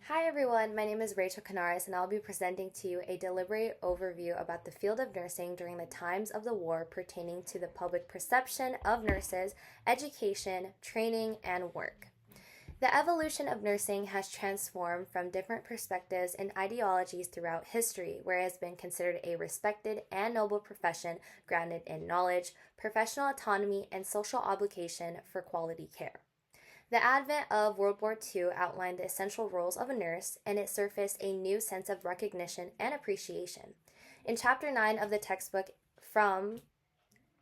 Hi everyone, my name is Rachel Canaris and I'll be presenting to you a deliberate overview about the field of nursing during the times of the war pertaining to the public perception of nurses, education, training, and work. The evolution of nursing has transformed from different perspectives and ideologies throughout history, where it has been considered a respected and noble profession grounded in knowledge, professional autonomy, and social obligation for quality care. The advent of World War II outlined the essential roles of a nurse, and it surfaced a new sense of recognition and appreciation. In Chapter 9 of the textbook, From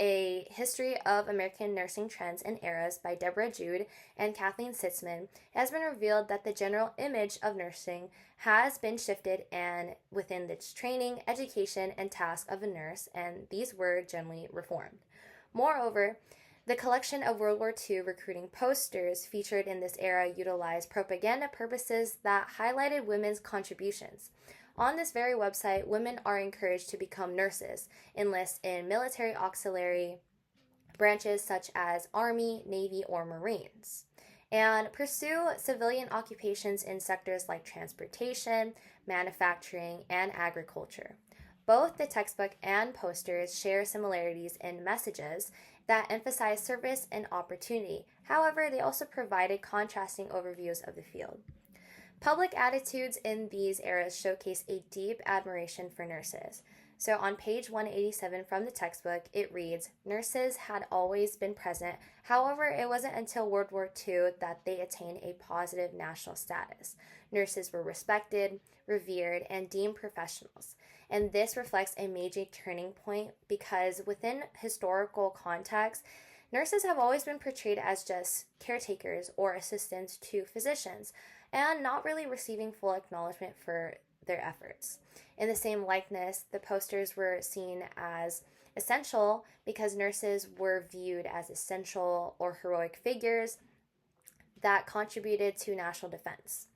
a History of American Nursing Trends and Eras by Deborah Jude and Kathleen Sitzman, it has been revealed that the general image of nursing has been shifted and within its training, education, and task of a nurse, and these were generally reformed. Moreover, the collection of World War II recruiting posters featured in this era utilized propaganda purposes that highlighted women's contributions. On this very website, women are encouraged to become nurses, enlist in military auxiliary branches such as Army, Navy, or Marines, and pursue civilian occupations in sectors like transportation, manufacturing, and agriculture. Both the textbook and posters share similarities in messages that emphasize service and opportunity. However, they also provided contrasting overviews of the field. Public attitudes in these eras showcase a deep admiration for nurses. So on page 187 from the textbook, it reads, "Nurses had always been present. However, it wasn't until World War II that they attained a positive national status. Nurses were respected, revered, and deemed professionals. And this reflects a major turning point because within historical context, nurses have always been portrayed as just caretakers or assistants to physicians and not really receiving full acknowledgement for their efforts. In the same likeness, the posters were seen as essential because nurses were viewed as essential or heroic figures that contributed to national defense.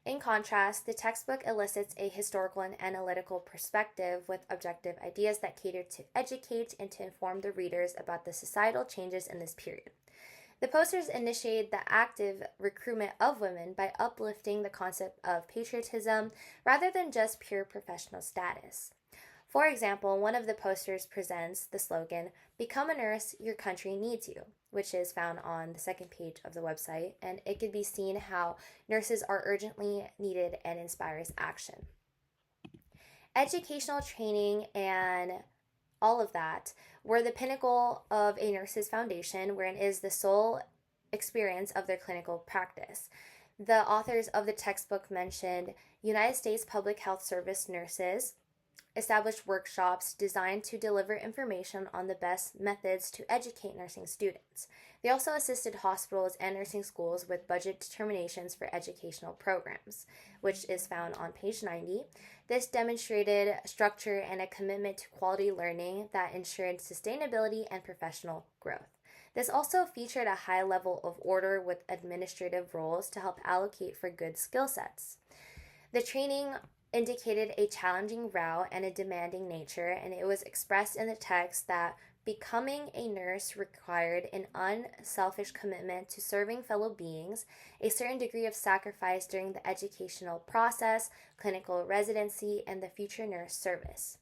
In contrast, the textbook elicits a historical and analytical perspective with objective ideas that cater to educate and to inform the readers about the societal changes in this period. The posters initiated the active recruitment of women by uplifting the concept of patriotism rather than just pure professional status. For example, one of the posters presents the slogan, "Become a nurse, your country needs you," which is found on the second page of the website, and it could be seen how nurses are urgently needed and inspires action. Educational training and all of that were the pinnacle of a nurse's foundation, wherein is the sole experience of their clinical practice. The authors of the textbook mentioned United States Public Health Service nurses established workshops designed to deliver information on the best methods to educate nursing students. They also assisted hospitals and nursing schools with budget determinations for educational programs, which is found on page 90. This demonstrated structure and a commitment to quality learning that ensured sustainability and professional growth. This also featured a high level of order with administrative roles to help allocate for good skill sets. The training indicated a challenging route and a demanding nature, and it was expressed in the text that becoming a nurse required an unselfish commitment to serving fellow beings, a certain degree of sacrifice during the educational process, clinical residency, and the future nurse service.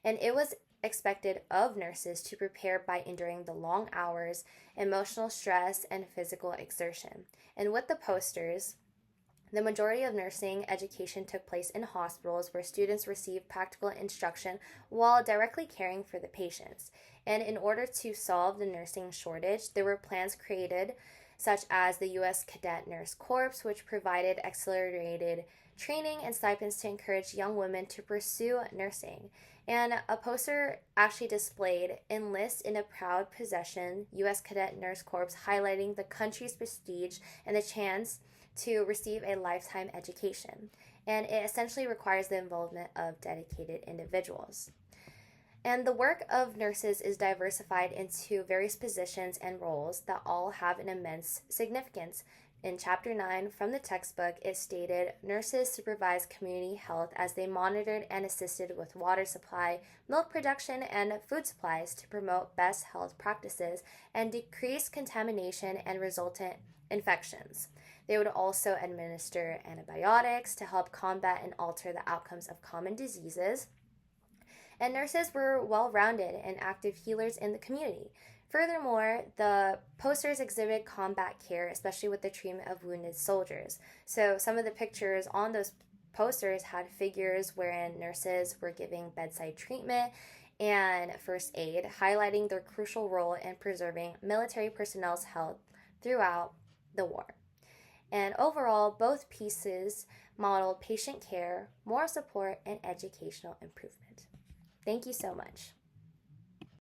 And it was expected of nurses to prepare by enduring the long hours, emotional stress, and physical exertion. And with the posters, the majority of nursing education took place in hospitals where students received practical instruction while directly caring for the patients. And in order to solve the nursing shortage, there were plans created, such as the U.S. Cadet Nurse Corps, which provided accelerated training and stipends to encourage young women to pursue nursing. And a poster actually displayed "Enlist in a Proud Possession, U.S. Cadet Nurse Corps," highlighting the country's prestige and the chance to receive a lifetime education, and it essentially requires the involvement of dedicated individuals. And the work of nurses is diversified into various positions and roles that all have an immense significance. In Chapter 9 from the textbook, it stated nurses supervised community health as they monitored and assisted with water supply, milk production, and food supplies to promote best health practices and decrease contamination and resultant infections. They would also administer antibiotics to help combat and alter the outcomes of common diseases. And nurses were well rounded and active healers in the community. Furthermore, the posters exhibit combat care, especially with the treatment of wounded soldiers. So, some of the pictures on those posters had figures wherein nurses were giving bedside treatment and first aid, highlighting their crucial role in preserving military personnel's health throughout the war. And overall, both pieces modeled patient care, moral support, and educational improvement. Thank you so much.